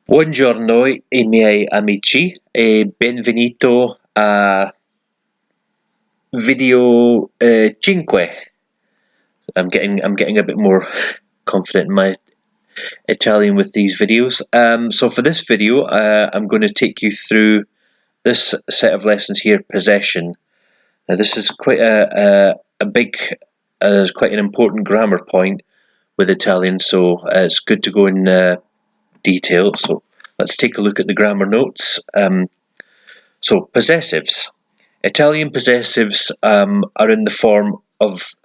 Buongiorno I miei amici e benvenuto a video 5. I'm getting a bit more confident in my Italian with these videos. So for this video, I'm going to take you through this set of lessons here, possession. Now this is quite a big, quite an important grammar point with Italian, so it's good to go in detail. So let's take a look at the grammar notes. So possessives. Italian possessives are in the form of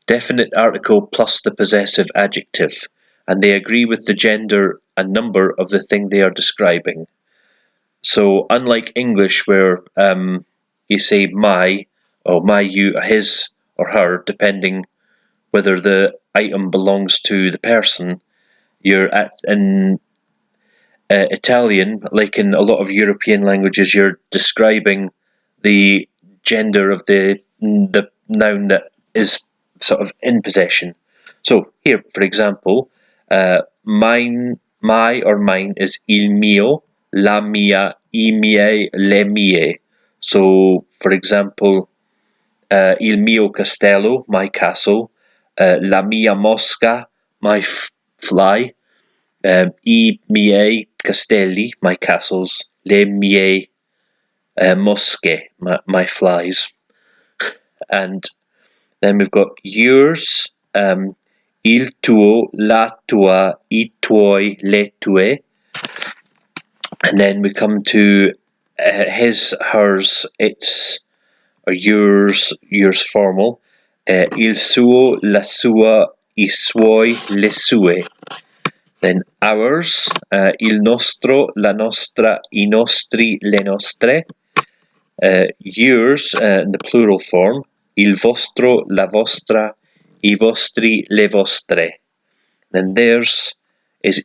definite article plus the possessive adjective, and they agree with the gender and number of the thing they are describing. So unlike English, where you say my, or my, you, his, or her, depending whether the item belongs to the person, you're in Italian, like in a lot of European languages, you're describing the gender of the noun that is sort of in possession. So here, for example, mine, my or mine is il mio, la mia, I miei, le mie. So, for example, il mio castello, my castle, la mia mosca, my fly, I miei castelli, my castles, le mie mosche, my flies. And then we've got yours, il tuo, la tua, I tuoi, le tue. And then we come to his, hers, its, or yours formal. Il suo, la sua, I suoi, le sue. Then ours, il nostro, la nostra, I nostri, le nostre. Yours, in the plural form, il vostro, la vostra, I vostri, le vostre. Then theirs is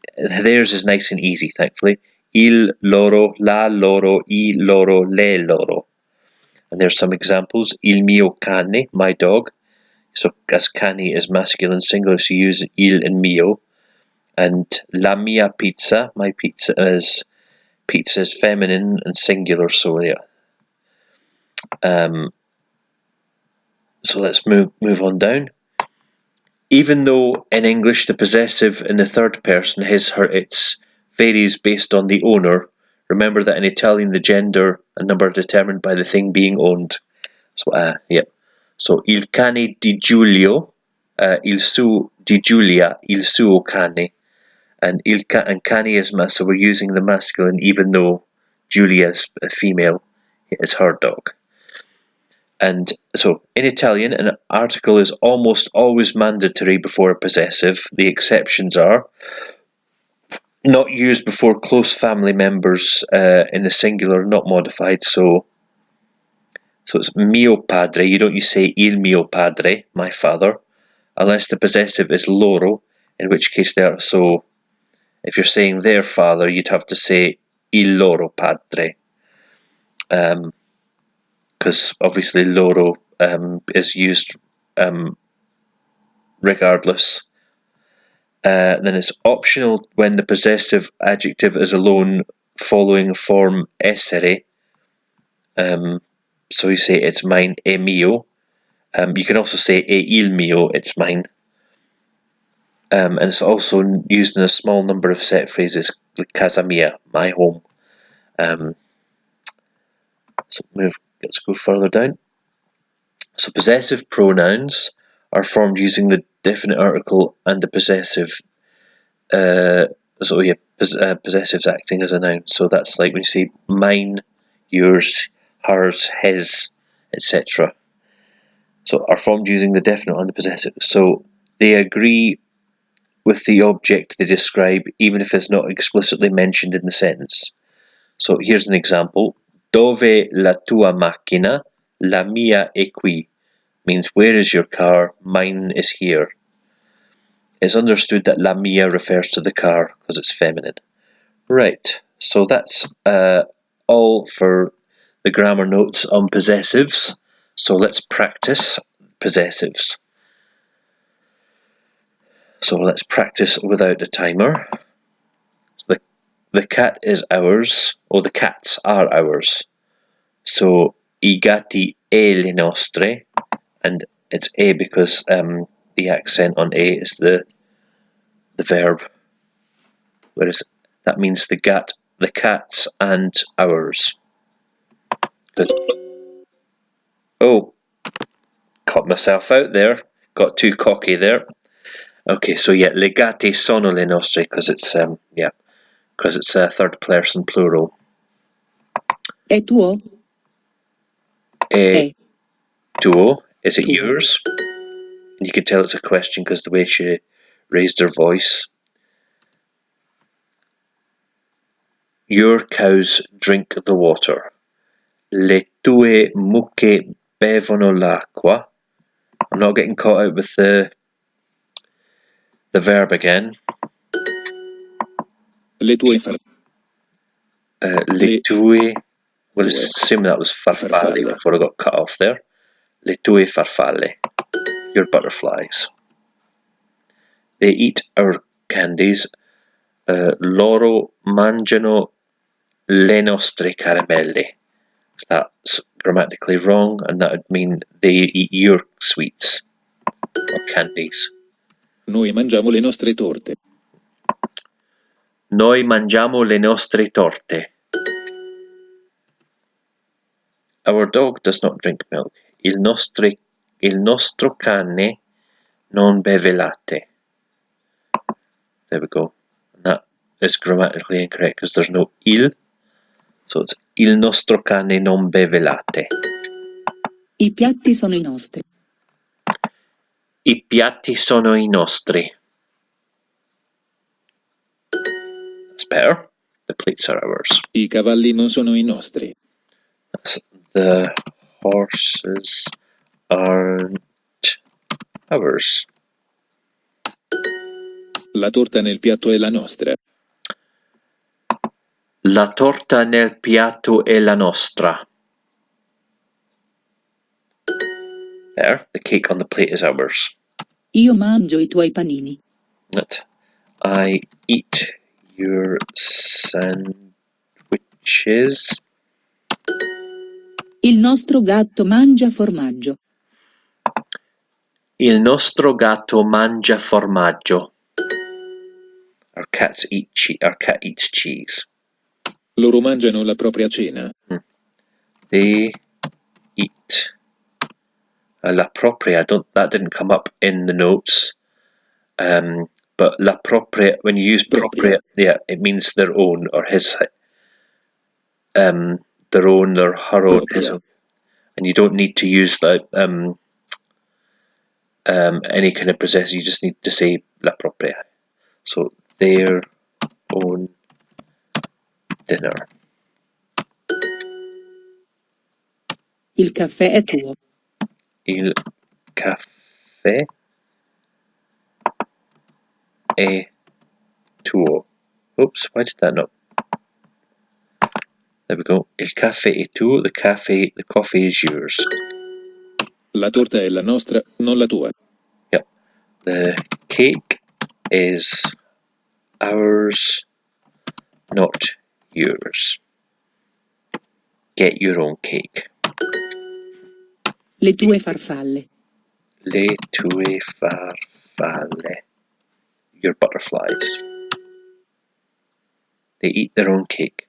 nice and easy, thankfully. Il loro, la loro, I loro, le loro. And there's some examples. Il mio cane, my dog. So as cane is masculine singular, so you use il and mio. And la mia pizza, my pizza is feminine and singular, so yeah. So let's move on down. Even though in English the possessive in the third person, his, her, its, varies based on the owner, remember that in Italian the gender and number are determined by the thing being owned. So yeah. So il cane di Giulio, il suo di Giulia, il suo cane. And cane is so we're using the masculine even though Julia is a female, it's her dog. And so in Italian, an article is almost always mandatory before a possessive. The exceptions are not used before close family members in the singular, not modified. So it's mio padre. You don't say il mio padre, my father, unless the possessive is loro, in which case they're so. If you're saying their father, you'd have to say il loro padre, because obviously loro is used regardless. Then it's optional when the possessive adjective is alone following form essere. So you say it's mine, è mio. You can also say è il mio, it's mine. And it's also used in a small number of set phrases, like casa mia, my home. Let's go further down. So possessive pronouns are formed using the definite article and the possessive. Possessives acting as a noun. So that's like when you say mine, yours, hers, his, etc. So are formed using the definite and the possessive. So they agree with the object they describe, even if it's not explicitly mentioned in the sentence. So here's an example. Dove la tua macchina? La mia è qui. Means where is your car? Mine is here. It's understood that la mia refers to the car because it's feminine. Right, so that's all for the grammar notes on possessives. So let's practice possessives. So let's practice without the timer. the cat is ours, or the cats are ours. So, I gatti e le nostre, and it's e because the accent on e is the verb, whereas that means the cats and ours. Oh, caught myself out there. Got too cocky there. Okay, so yeah, le gatti sono le nostre because it's because it's a third person plural. È tuo? E tuo, is it Tuo. yours? And you can tell it's a question because the way she raised her voice. Your cows drink the water. Le tue mucche bevono l'acqua. I'm not getting caught out with the verb again. Le tue farfalle. Le tue. We'll assume that was farfalle before I got cut off there. Le tue farfalle. Your butterflies. They eat our candies. Loro mangiano le nostre caramelle. That's grammatically wrong, and that would mean they eat your sweets or candies. Noi mangiamo le nostre torte. Noi mangiamo le nostre torte. Our dog does not drink milk. Il nostro cane non beve latte. There we go. And that is grammatically incorrect because there's no il. So it's il nostro cane non beve latte. I piatti sono i nostri. I piatti sono i nostri. That's better. The plates are ours. I cavalli non sono i nostri. That's the horses aren't ours. La torta nel piatto è la nostra. La torta nel piatto è la nostra. There, the cake on the plate is ours. Io mangio i tuoi panini. That I eat your sandwiches. Il nostro gatto mangia formaggio. Il nostro gatto mangia formaggio. Our cat eats cheese. Loro mangiano la propria cena. They eat la propria. That didn't come up in the notes. But la propria, when you use propria, yeah, it means their own or his. Their own, or her own, his own, and you don't need to use like any kind of possessive. You just need to say la propria. So their own dinner. Il caffè è tuo. Il caffè è tuo. Oops, why did that not? There we go. Il caffè è tuo. The coffee is yours. La torta è la nostra, non la tua. Yep. The cake is ours, not yours. Get your own cake. Le tue farfalle. Le tue farfalle. Your butterflies. They eat their own cake.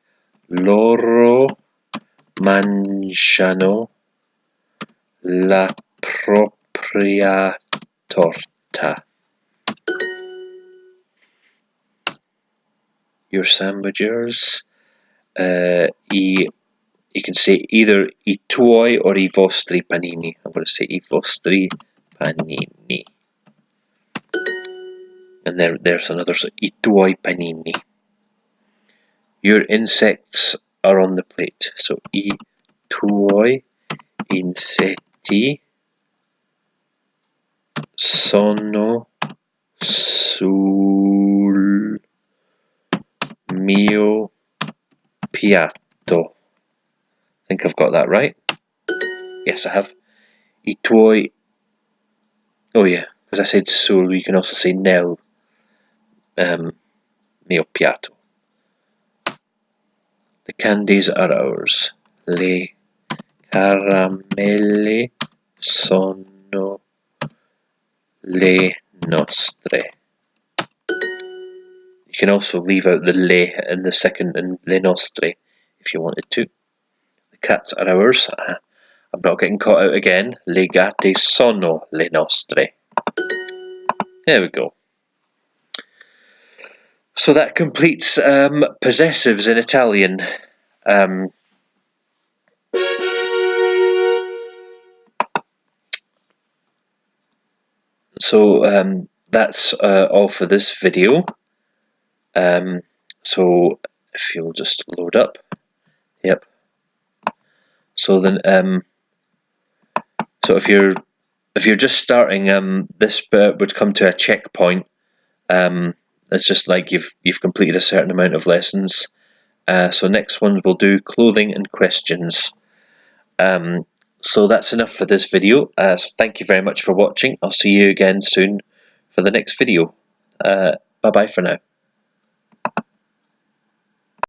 Loro mangiano la propria torta. Your sandwichers. You can say either I tuoi or I vostri panini. I'm going to say I vostri panini. And there's another, so I tuoi panini. Your insects are on the plate. So I tuoi insetti sono sul mio piatto. I think I've got that right. Yes, I have. I tuoi. Oh yeah, because I said sul, you can also say nel mio piatto. The candies are ours. Le caramelle sono le nostre. You can also leave out the le in the second and le nostre if you wanted to. The cats are ours. I'm not getting caught out again. Le gatte sono le nostre. There we go. So that completes possessives in Italian. So that's all for this video. So if you'll just load up. Yep. So then, so if you're just starting, this would come to a checkpoint. It's just like you've completed a certain amount of lessons. So next ones we'll do clothing and questions. So that's enough for this video. So thank you very much for watching. I'll see you again soon for the next video. Bye bye for now.